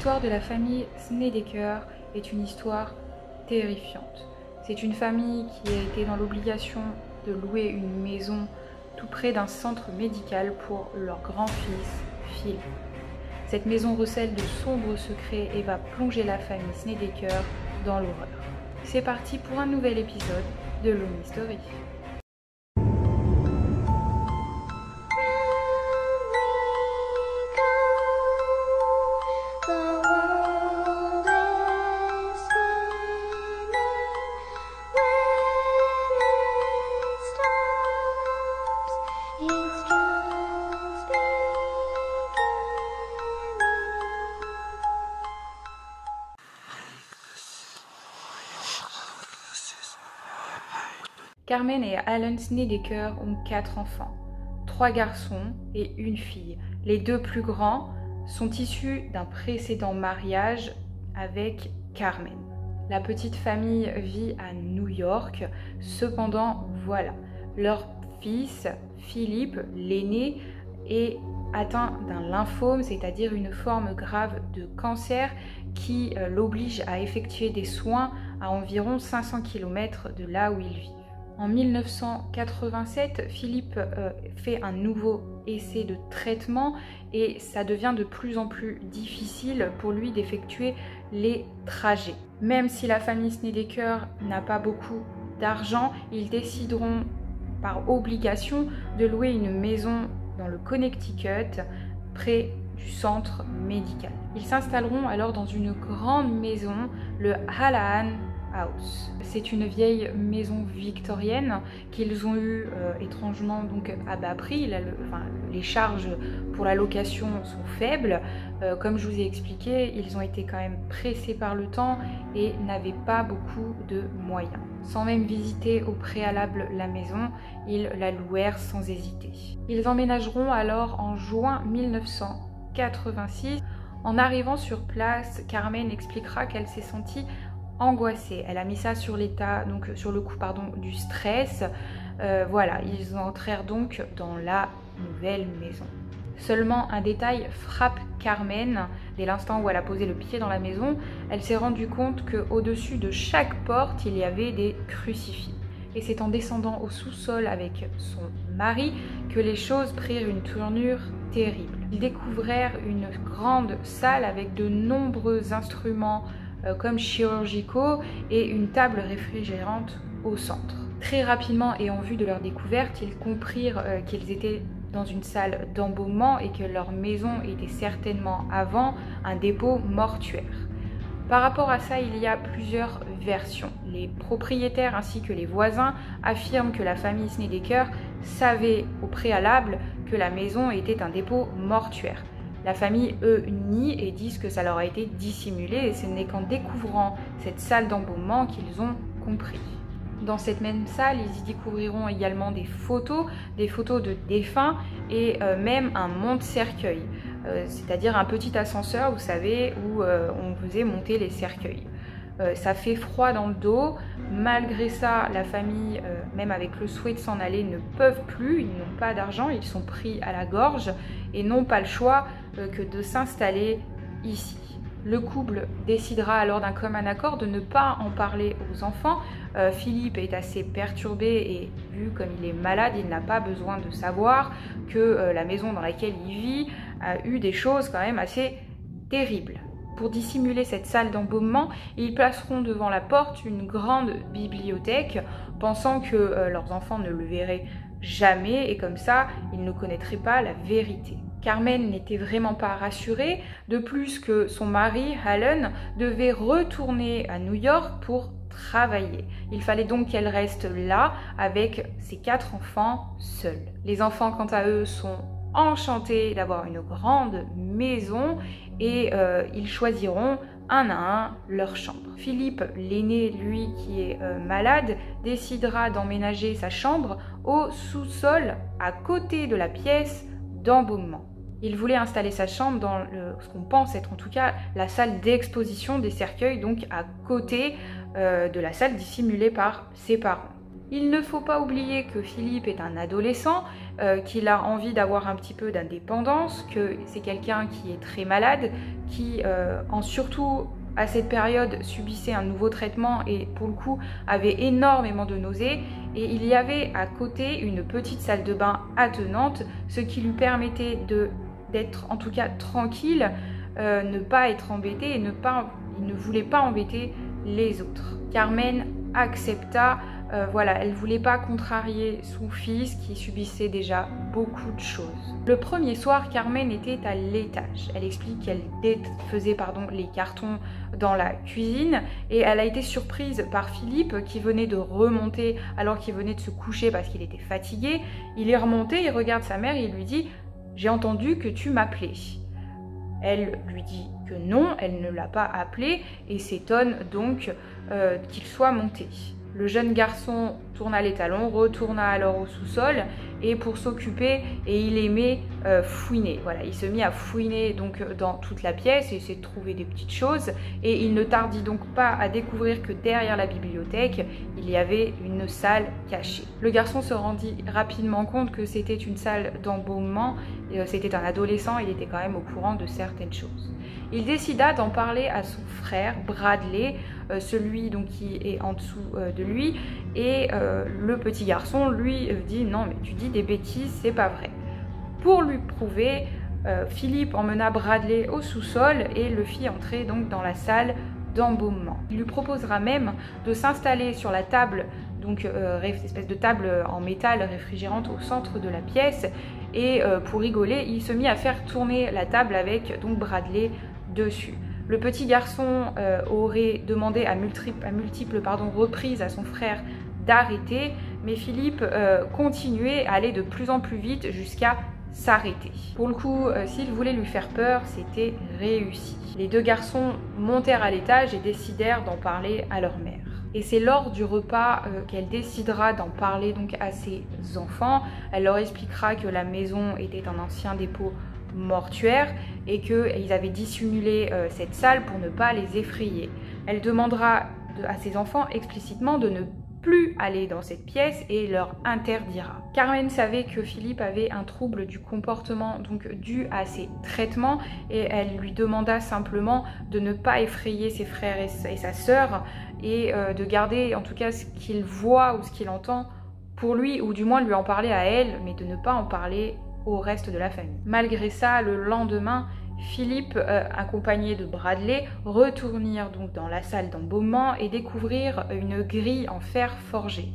L'histoire de la famille Snedeker est une histoire terrifiante. C'est une famille qui a été dans l'obligation de louer une maison tout près d'un centre médical pour leur grand-fils, Phil. Cette maison recèle de sombres secrets et va plonger la famille Snedeker dans l'horreur. C'est parti pour un nouvel épisode de Lonely Story. Carmen et Alan Snedeker ont 4 enfants, 3 garçons et une fille. Les 2 plus grands sont issus d'un précédent mariage avec Carmen. La petite famille vit à New York, cependant voilà, leur fils Philippe, l'aîné, est atteint d'un lymphome, c'est-à-dire une forme grave de cancer qui l'oblige à effectuer des soins à environ 500 km de là où il vit. En 1987, Philippe fait un nouveau essai de traitement et ça devient de plus en plus difficile pour lui d'effectuer les trajets. Même si la famille Snedeker n'a pas beaucoup d'argent, ils décideront par obligation de louer une maison dans le Connecticut, près du centre médical. Ils s'installeront alors dans une grande maison, le Hallahan House. C'est une vieille maison victorienne qu'ils ont eu étrangement donc à bas prix. Les charges pour la location sont faibles. Comme je vous ai expliqué, ils ont été quand même pressés par le temps et n'avaient pas beaucoup de moyens. Sans même visiter au préalable la maison, ils la louèrent sans hésiter. Ils emménageront alors en juin 1986. En arrivant sur place, Carmen expliquera qu'elle s'est sentie angoissée. Elle a mis ça sur le coup du stress. Voilà, ils entrèrent donc dans la nouvelle maison. Seulement un détail frappe Carmen. Dès l'instant où elle a posé le pied dans la maison, elle s'est rendue compte qu'au-dessus de chaque porte, il y avait des crucifix. Et c'est en descendant au sous-sol avec son mari que les choses prirent une tournure terrible. Ils découvrèrent une grande salle avec de nombreux instruments comme chirurgicaux et une table réfrigérante au centre. Très rapidement et en vue de leur découverte, ils comprirent qu'ils étaient dans une salle d'embaumement et que leur maison était certainement avant un dépôt mortuaire. Par rapport à ça, il y a plusieurs versions. Les propriétaires ainsi que les voisins affirment que la famille Snedeker savait au préalable que la maison était un dépôt mortuaire. La famille, eux, nie et disent que ça leur a été dissimulé et ce n'est qu'en découvrant cette salle d'embaumement qu'ils ont compris. Dans cette même salle, ils y découvriront également des photos de défunts et même un monte-cercueil, c'est-à-dire un petit ascenseur, vous savez, où on faisait monter les cercueils. Ça fait froid dans le dos. Malgré ça, la famille, même avec le souhait de s'en aller, ne peuvent plus. Ils n'ont pas d'argent, ils sont pris à la gorge et n'ont pas le choix que de s'installer ici. Le couple décidera alors d'un commun accord de ne pas en parler aux enfants. Philippe est assez perturbé et vu comme il est malade, il n'a pas besoin de savoir que la maison dans laquelle il vit a eu des choses quand même assez terribles. Pour dissimuler cette salle d'embaumement, ils placeront devant la porte une grande bibliothèque, pensant que leurs enfants ne le verraient jamais et comme ça, ils ne connaîtraient pas la vérité. Carmen n'était vraiment pas rassurée, de plus que son mari, Alan, devait retourner à New York pour travailler. Il fallait donc qu'elle reste là avec ses 4 enfants seuls. Les enfants, quant à eux, sont enchantés d'avoir une grande maison et ils choisiront un à un leur chambre. Philippe, l'aîné, lui qui est malade, décidera d'emménager sa chambre au sous-sol à côté de la pièce d'embaumement. Il voulait installer sa chambre dans ce qu'on pense être en tout cas la salle d'exposition des cercueils, donc à côté de la salle dissimulée par ses parents. Il ne faut pas oublier que Philippe est un adolescent, qu'il a envie d'avoir un petit peu d'indépendance, que c'est quelqu'un qui est très malade, qui surtout à cette période subissait un nouveau traitement et pour le coup avait énormément de nausées, et il y avait à côté une petite salle de bain attenante, ce qui lui permettait d'être en tout cas tranquille, ne pas être embêté et il ne voulait pas embêter les autres. Carmen accepta, voilà, elle ne voulait pas contrarier son fils qui subissait déjà beaucoup de choses. Le premier soir, Carmen était à l'étage. Elle explique qu'elle faisait les cartons dans la cuisine et elle a été surprise par Philippe qui venait de remonter alors qu'il venait de se coucher parce qu'il était fatigué. Il est remonté, il regarde sa mère et il lui dit « J'ai entendu que tu m'appelais ». Elle lui dit que non, elle ne l'a pas appelé et s'étonne donc qu'il soit monté. Le jeune garçon tourna les talons, retourna alors au sous-sol et pour s'occuper, et il aimait fouiner. Voilà, il se mit à fouiner donc dans toute la pièce et essayer de trouver des petites choses, et il ne tardit donc pas à découvrir que derrière la bibliothèque, il y avait une salle cachée. Le garçon se rendit rapidement compte que c'était une salle d'embaumement, c'était un adolescent, il était quand même au courant de certaines choses. Il décida d'en parler à son frère Bradley, celui donc qui est en dessous de lui, et le petit garçon lui dit non mais tu dis des bêtises, c'est pas vrai. Pour lui prouver, Philippe emmena Bradley au sous-sol et le fit entrer donc dans la salle d'embaumement. Il lui proposera même de s'installer sur la table, donc espèce de table en métal réfrigérante au centre de la pièce, et pour rigoler, il se mit à faire tourner la table avec donc Bradley dessus. Le petit garçon aurait demandé à multiples reprises à son frère d'arrêter, mais Philippe continuait à aller de plus en plus vite jusqu'à s'arrêter. Pour le coup, s'il voulait lui faire peur, c'était réussi. Les deux garçons montèrent à l'étage et décidèrent d'en parler à leur mère. Et c'est lors du repas qu'elle décidera d'en parler donc à ses enfants. Elle leur expliquera que la maison était un ancien dépôt mortuaire et qu'ils avaient dissimulé cette salle pour ne pas les effrayer. Elle demandera à ses enfants explicitement de ne plus aller dans cette pièce et leur interdira. Carmen savait que Philippe avait un trouble du comportement donc dû à ses traitements, et elle lui demanda simplement de ne pas effrayer ses frères et sa sœur et de garder en tout cas ce qu'il voit ou ce qu'il entend pour lui, ou du moins lui en parler à elle, mais de ne pas en parler au reste de la famille. Malgré ça, le lendemain, Philippe, accompagné de Bradley, retournèrent donc dans la salle d'embaumement et découvrirent une grille en fer forgé.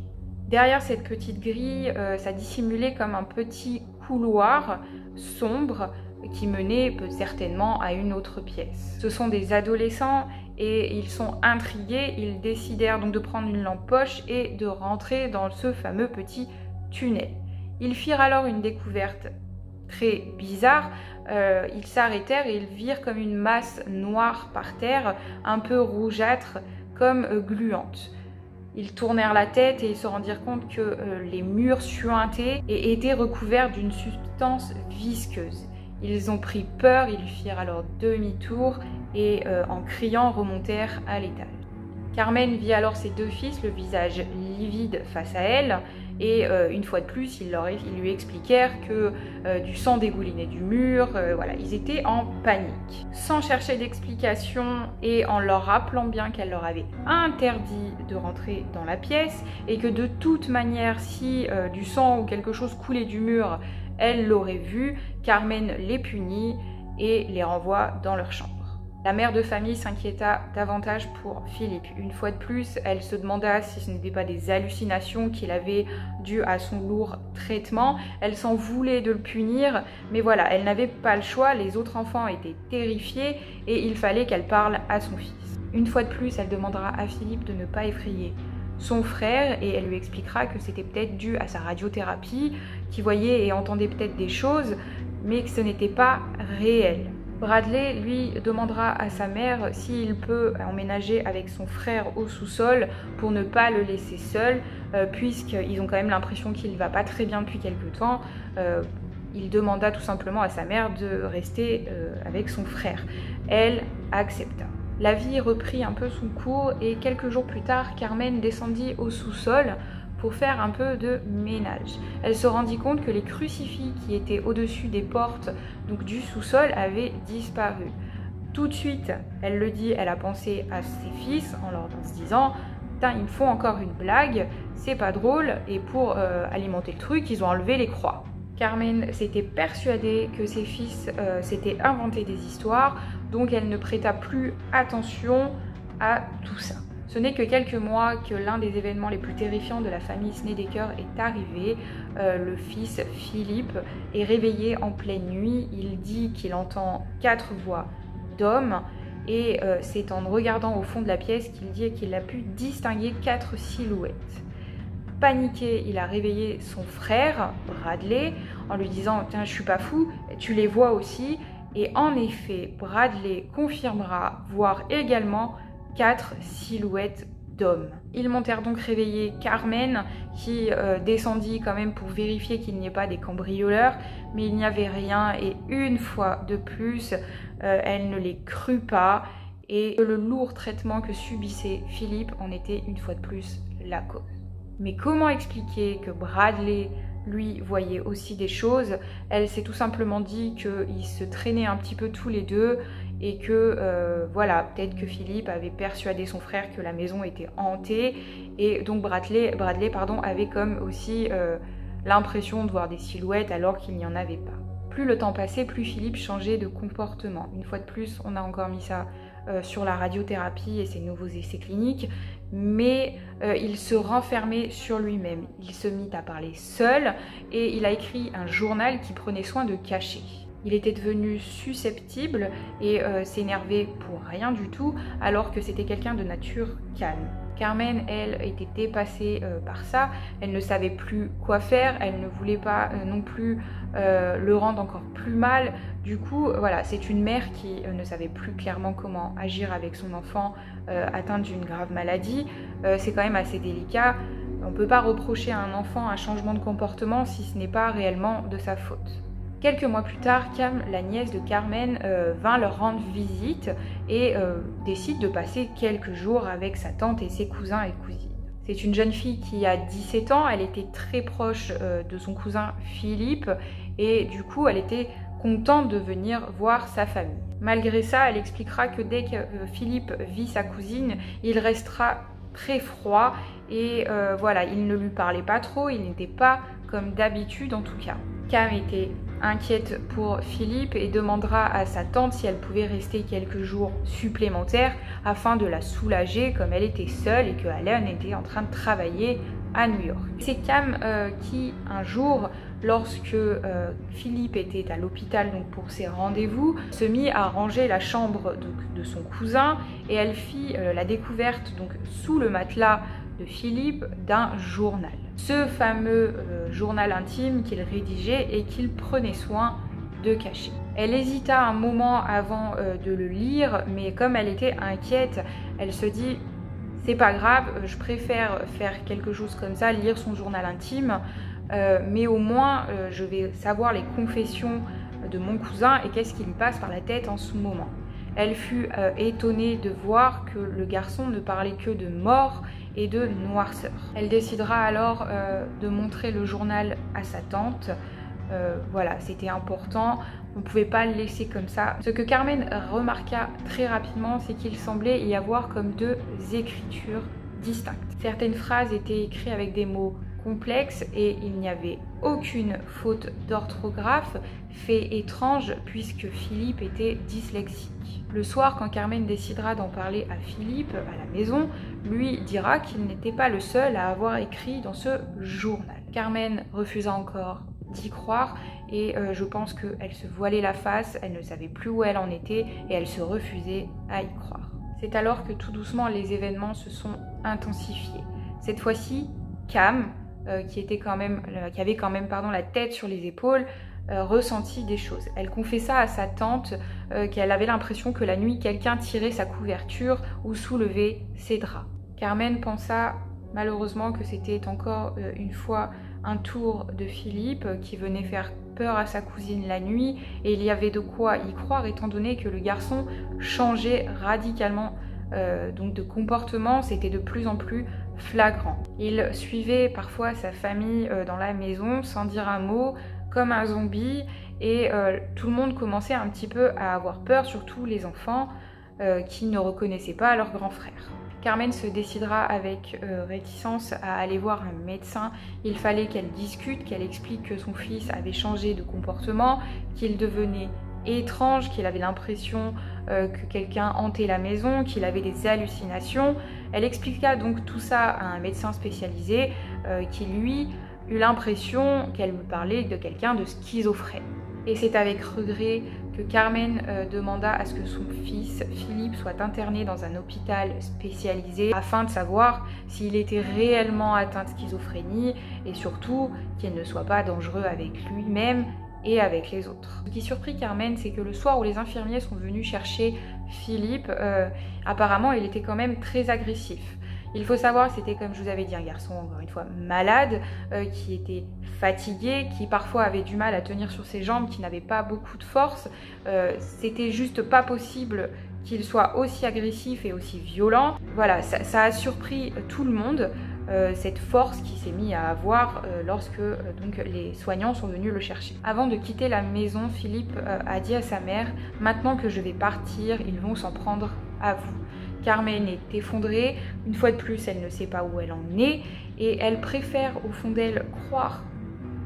Derrière cette petite grille, ça dissimulait comme un petit couloir sombre qui menait certainement à une autre pièce. Ce sont des adolescents et ils sont intrigués, ils décidèrent donc de prendre une lampe poche et de rentrer dans ce fameux petit tunnel. Ils firent alors une découverte très bizarre, ils s'arrêtèrent et ils virent comme une masse noire par terre, un peu rougeâtre, comme gluante. Ils tournèrent la tête et ils se rendirent compte que les murs suintaient et étaient recouverts d'une substance visqueuse. Ils ont pris peur, ils firent alors demi-tour et en criant remontèrent à l'étage. Carmen vit alors ses deux fils, le visage livide face à elle, et une fois de plus, ils lui expliquèrent que du sang dégoulinait du mur, voilà, ils étaient en panique. Sans chercher d'explication et en leur rappelant bien qu'elle leur avait interdit de rentrer dans la pièce et que de toute manière, si du sang ou quelque chose coulait du mur, elle l'aurait vu, Carmen les punit et les renvoie dans leur chambre. La mère de famille s'inquiéta davantage pour Philippe. Une fois de plus, elle se demanda si ce n'était pas des hallucinations qu'il avait dues à son lourd traitement. Elle s'en voulait de le punir, mais voilà, elle n'avait pas le choix. Les autres enfants étaient terrifiés et il fallait qu'elle parle à son fils. Une fois de plus, elle demandera à Philippe de ne pas effrayer son frère et elle lui expliquera que c'était peut-être dû à sa radiothérapie, qu'il voyait et entendait peut-être des choses, mais que ce n'était pas réel. Bradley, lui, demandera à sa mère s'il peut emménager avec son frère au sous-sol pour ne pas le laisser seul, puisqu'ils ont quand même l'impression qu'il ne va pas très bien depuis quelque temps. Il demanda tout simplement à sa mère de rester avec son frère. Elle accepta. La vie reprit un peu son cours et quelques jours plus tard, Carmen descendit au sous-sol pour faire un peu de ménage. Elle se rendit compte que les crucifix qui étaient au-dessus des portes donc du sous-sol avaient disparu. Tout de suite, elle le dit, elle a pensé à ses fils en se disant « Putain, ils me font encore une blague, c'est pas drôle » et pour alimenter le truc, ils ont enlevé les croix. Carmen s'était persuadée que ses fils s'étaient inventé des histoires, donc elle ne prêta plus attention à tout ça. Ce n'est que quelques mois que l'un des événements les plus terrifiants de la famille Snedeker est arrivé. Le fils Philippe est réveillé en pleine nuit. Il dit qu'il entend 4 voix d'hommes et c'est en regardant au fond de la pièce qu'il dit qu'il a pu distinguer 4 silhouettes. Paniqué, il a réveillé son frère Bradley en lui disant « Tiens, je suis pas fou, tu les vois aussi ?» Et en effet, Bradley confirmera voir également 4 silhouettes d'hommes. Ils montèrent donc réveiller Carmen qui descendit quand même pour vérifier qu'il n'y ait pas des cambrioleurs, mais il n'y avait rien et une fois de plus, elle ne les crut pas et le lourd traitement que subissait Philippe en était une fois de plus la cause. Mais comment expliquer que Bradley, lui, voyait aussi des choses? Elle s'est tout simplement dit qu'ils se traînaient un petit peu tous les deux et que, voilà, peut-être que Philippe avait persuadé son frère que la maison était hantée et donc Bradley avait comme aussi l'impression de voir des silhouettes alors qu'il n'y en avait pas. Plus le temps passait, plus Philippe changeait de comportement. Une fois de plus, on a encore mis ça sur la radiothérapie et ses nouveaux essais cliniques, mais il se renfermait sur lui-même. Il se mit à parler seul et il a écrit un journal qu'il prenait soin de cacher. Il était devenu susceptible et s'énervait pour rien du tout, alors que c'était quelqu'un de nature calme. Carmen, elle, était dépassée par ça, elle ne savait plus quoi faire, elle ne voulait pas non plus le rendre encore plus mal. Du coup, voilà, c'est une mère qui ne savait plus clairement comment agir avec son enfant atteint d'une grave maladie. C'est quand même assez délicat. On ne peut pas reprocher à un enfant un changement de comportement si ce n'est pas réellement de sa faute. Quelques mois plus tard, Cam, la nièce de Carmen, vint leur rendre visite et décide de passer quelques jours avec sa tante et ses cousins et cousines. C'est une jeune fille qui a 17 ans, elle était très proche de son cousin Philippe et du coup elle était contente de venir voir sa famille. Malgré ça, elle expliquera que dès que Philippe vit sa cousine, il restera très froid et voilà, il ne lui parlait pas trop, il n'était pas comme d'habitude en tout cas. Cam était inquiète pour Philippe et demandera à sa tante si elle pouvait rester quelques jours supplémentaires afin de la soulager comme elle était seule et que Alan était en train de travailler à New York. C'est Cam qui un jour, lorsque Philippe était à l'hôpital donc pour ses rendez-vous, se mit à ranger la chambre donc, de son cousin et elle fit la découverte donc sous le matelas de Philippe d'un journal. Ce fameux journal intime qu'il rédigeait et qu'il prenait soin de cacher. Elle hésita un moment avant de le lire, mais comme elle était inquiète, elle se dit c'est pas grave, je préfère faire quelque chose comme ça, lire son journal intime, mais au moins je vais savoir les confessions de mon cousin et qu'est-ce qui lui passe par la tête en ce moment. Elle fut étonnée de voir que le garçon ne parlait que de mort et de noirceur. Elle décidera alors de montrer le journal à sa tante. Voilà, c'était important, on ne pouvait pas le laisser comme ça. Ce que Carmen remarqua très rapidement, c'est qu'il semblait y avoir comme 2 écritures distinctes. Certaines phrases étaient écrites avec des mots complexes et il n'y avait aucune faute d'orthographe, fait étrange puisque Philippe était dyslexique. Le soir, quand Carmen décidera d'en parler à Philippe à la maison, lui dira qu'il n'était pas le seul à avoir écrit dans ce journal. Carmen refusa encore d'y croire et je pense qu'elle se voilait la face, elle ne savait plus où elle en était et elle se refusait à y croire. C'est alors que tout doucement les événements se sont intensifiés. Cette fois-ci, Cam, qui avait quand même la tête sur les épaules, ressentit des choses. Elle confessa à sa tante qu'elle avait l'impression que la nuit quelqu'un tirait sa couverture ou soulevait ses draps. Carmen pensa malheureusement que c'était encore une fois un tour de Philippe qui venait faire peur à sa cousine la nuit et il y avait de quoi y croire étant donné que le garçon changeait radicalement donc de comportement, c'était de plus en plus flagrant. Il suivait parfois sa famille dans la maison sans dire un mot, comme un zombie, et tout le monde commençait un petit peu à avoir peur, surtout les enfants qui ne reconnaissaient pas leur grand frère. Carmen se décidera avec réticence à aller voir un médecin. Il fallait qu'elle discute, qu'elle explique que son fils avait changé de comportement, qu'il devenait étrange, qu'il avait l'impression que quelqu'un hantait la maison, qu'il avait des hallucinations. Elle expliqua donc tout ça à un médecin spécialisé qui lui eut l'impression qu'elle me parlait de quelqu'un de schizophrène. Et c'est avec regret que Carmen demanda à ce que son fils Philippe soit interné dans un hôpital spécialisé afin de savoir s'il était réellement atteint de schizophrénie et surtout qu'il ne soit pas dangereux avec lui-même et avec les autres. Ce qui surprit Carmen, c'est que le soir où les infirmiers sont venus chercher Philippe, apparemment il était quand même très agressif. Il faut savoir que c'était, comme je vous avais dit, un garçon, encore une fois, malade, qui était fatigué, qui parfois avait du mal à tenir sur ses jambes, qui n'avait pas beaucoup de force. C'était juste pas possible qu'il soit aussi agressif et aussi violent. Voilà, ça a surpris tout le monde, cette force qu'il s'est mis à avoir lorsque donc les soignants sont venus le chercher. Avant de quitter la maison, Philippe a dit à sa mère « Maintenant que je vais partir, ils vont s'en prendre à vous ». Carmen est effondrée, une fois de plus elle ne sait pas où elle en est et elle préfère au fond d'elle croire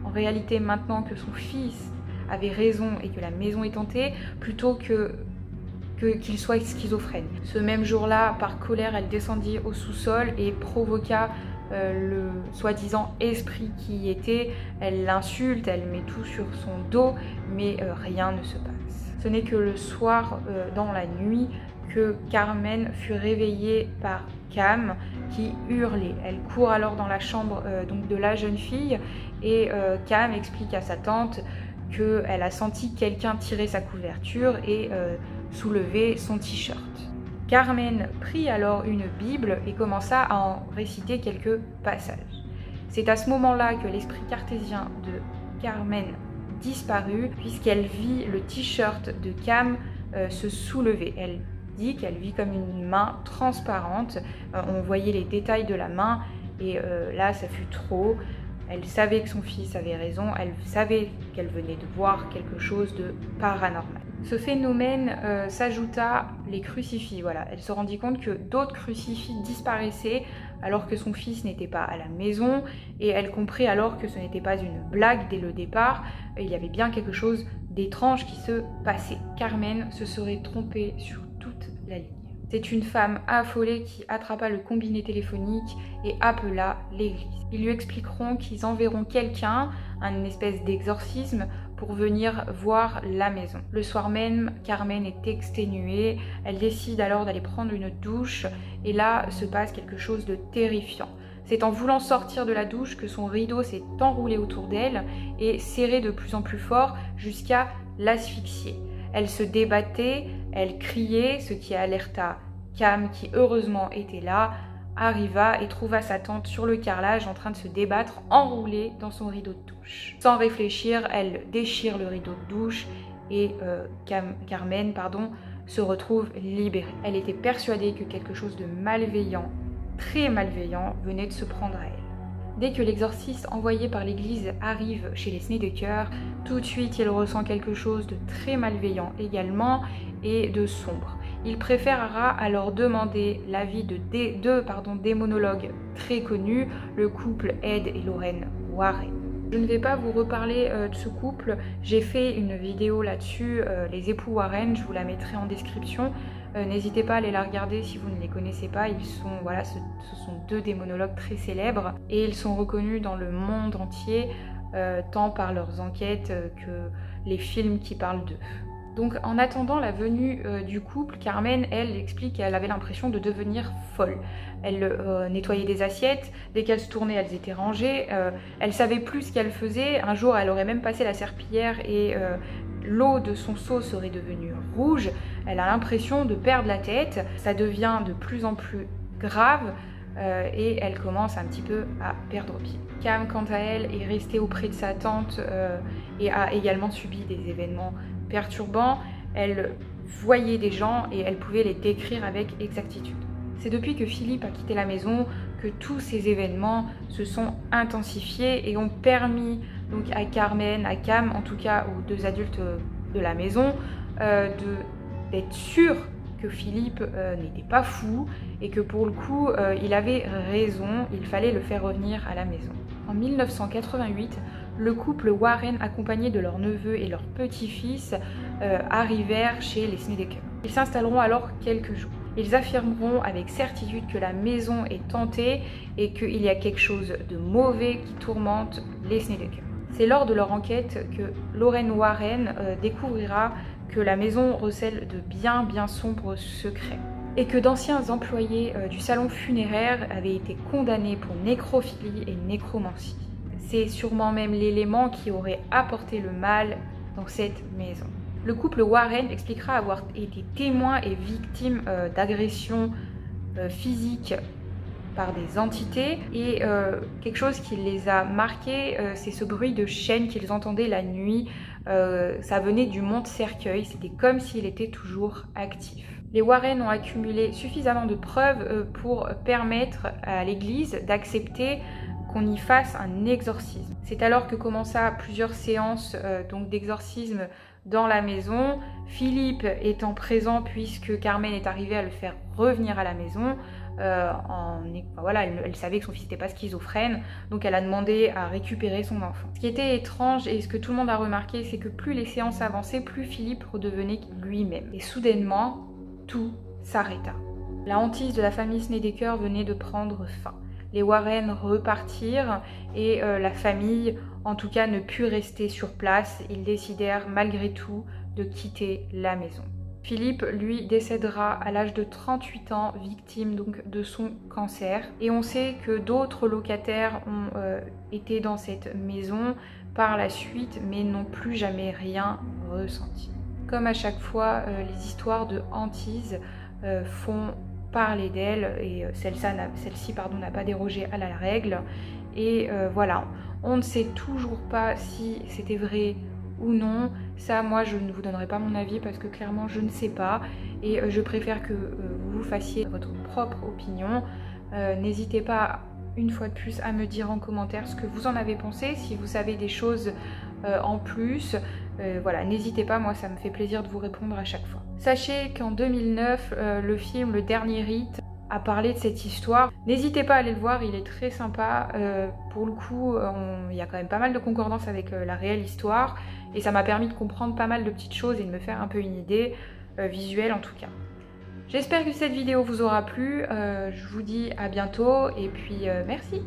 en réalité maintenant que son fils avait raison et que la maison est hantée plutôt qu'il soit schizophrène. Ce même jour-là, par colère, elle descendit au sous-sol et provoqua le soi-disant esprit qui y était. Elle l'insulte, elle met tout sur son dos, mais rien ne se passe. Ce n'est que le soir, dans la nuit, que Carmen fut réveillée par Cam qui hurlait. Elle court alors dans la chambre donc de la jeune fille et Cam explique à sa tante qu'elle a senti quelqu'un tirer sa couverture et soulever son t-shirt. Carmen prit alors une Bible et commença à en réciter quelques passages. C'est à ce moment-là que l'esprit cartésien de Carmen disparut puisqu'elle vit le t-shirt de Cam se soulever. Elle dit qu'elle vit comme une main transparente, on voyait les détails de la main et là ça fut trop. Elle savait que son fils avait raison, elle savait qu'elle venait de voir quelque chose de paranormal. Ce phénomène s'ajouta les crucifix, voilà. Elle se rendit compte que d'autres crucifix disparaissaient alors que son fils n'était pas à la maison et elle comprit alors que ce n'était pas une blague dès le départ, il y avait bien quelque chose d'étrange qui se passait. Carmen se serait trompée sur toute la ligne. C'est une femme affolée qui attrapa le combiné téléphonique et appela l'église. Ils lui expliqueront qu'ils enverront quelqu'un, une espèce d'exorcisme, pour venir voir la maison. Le soir même, Carmen est exténuée, elle décide alors d'aller prendre une douche et là se passe quelque chose de terrifiant. C'est en voulant sortir de la douche que son rideau s'est enroulé autour d'elle et serré de plus en plus fort jusqu'à l'asphyxier. Elle se débattait, elle criait, ce qui alerta Cam, qui heureusement était là, arriva et trouva sa tante sur le carrelage en train de se débattre, enroulée dans son rideau de douche. Sans réfléchir, elle déchire le rideau de douche et Carmen se retrouve libérée. Elle était persuadée que quelque chose de malveillant, très malveillant, venait de se prendre à elle. Dès que l'exorciste envoyé par l'église arrive chez les Snedeker, tout de suite il ressent quelque chose de très malveillant également et de sombre. Il préférera alors demander l'avis de deux démonologues très connus, le couple Ed et Lorraine Warren. Je ne vais pas vous reparler de ce couple, j'ai fait une vidéo là-dessus, les époux Warren, je vous la mettrai en description. N'hésitez pas à aller la regarder si vous ne les connaissez pas, ils sont, voilà, ce sont deux démonologues très célèbres et ils sont reconnus dans le monde entier, tant par leurs enquêtes que les films qui parlent d'eux. Donc en attendant la venue du couple, Carmen, elle, explique qu'elle avait l'impression de devenir folle. Elle nettoyait des assiettes, dès qu'elle se tournait, elles étaient rangées, elle savait plus ce qu'elle faisait. Un jour, elle aurait même passé la serpillière et l'eau de son seau serait devenue rouge. Elle a l'impression de perdre la tête, ça devient de plus en plus grave et elle commence un petit peu à perdre pied. Cam, quant à elle, est restée auprès de sa tante et a également subi des événements perturbants. Elle voyait des gens et elle pouvait les décrire avec exactitude. C'est depuis que Philippe a quitté la maison que tous ces événements se sont intensifiés et ont permis donc à Carmen, à Cam, en tout cas aux 2 adultes de la maison, d'être sûrs que Philippe n'était pas fou et que pour le coup il avait raison, il fallait le faire revenir à la maison. En 1988, le couple Warren, accompagné de leur neveu et leur petit-fils, arrivèrent chez les Snedeker. Ils s'installeront alors quelques jours. Ils affirmeront avec certitude que la maison est hantée et qu'il y a quelque chose de mauvais qui tourmente les Snedeker. C'est lors de leur enquête que Lorraine Warren découvrira que la maison recèle de bien sombres secrets et que d'anciens employés du salon funéraire avaient été condamnés pour nécrophilie et nécromancie. C'est sûrement même l'élément qui aurait apporté le mal dans cette maison. Le couple Warren expliquera avoir été témoin et victime d'agressions physiques par des entités et quelque chose qui les a marqués, c'est ce bruit de chaîne qu'ils entendaient la nuit. Ça venait du mont Cercueil, c'était comme s'il était toujours actif. Les Warren ont accumulé suffisamment de preuves pour permettre à l'église d'accepter qu'on y fasse un exorcisme. C'est alors que commença plusieurs séances donc d'exorcisme dans la maison, Philippe étant présent puisque Carmen est arrivée à le faire revenir à la maison. Voilà, elle savait que son fils n'était pas schizophrène, donc elle a demandé à récupérer son enfant. Ce qui était étrange et ce que tout le monde a remarqué, c'est que plus les séances avançaient, plus Philippe redevenait lui-même. Et soudainement, tout s'arrêta. La hantise de la famille Snedeker venait de prendre fin. Les Warren repartirent et la famille, en tout cas, ne put rester sur place. Ils décidèrent malgré tout de quitter la maison. Philippe, lui, décédera à l'âge de 38 ans, victime donc de son cancer. Et on sait que d'autres locataires ont été dans cette maison par la suite, mais n'ont plus jamais rien ressenti. Comme à chaque fois, les histoires de hantise font parler d'elle et celle-ci n'a pas dérogé à la règle. Et voilà, on ne sait toujours pas si c'était vrai ou non. Ça, moi, je ne vous donnerai pas mon avis parce que clairement, je ne sais pas. Et je préfère que vous fassiez votre propre opinion. N'hésitez pas, une fois de plus, à me dire en commentaire ce que vous en avez pensé. Si vous savez des choses en plus, voilà, n'hésitez pas, moi, ça me fait plaisir de vous répondre à chaque fois. Sachez qu'en 2009, le film Le Dernier Rite a parlé de cette histoire. N'hésitez pas à aller le voir, il est très sympa. Pour le coup, il y a quand même pas mal de concordance avec la réelle histoire et ça m'a permis de comprendre pas mal de petites choses et de me faire un peu une idée visuelle en tout cas. J'espère que cette vidéo vous aura plu, je vous dis à bientôt et puis merci.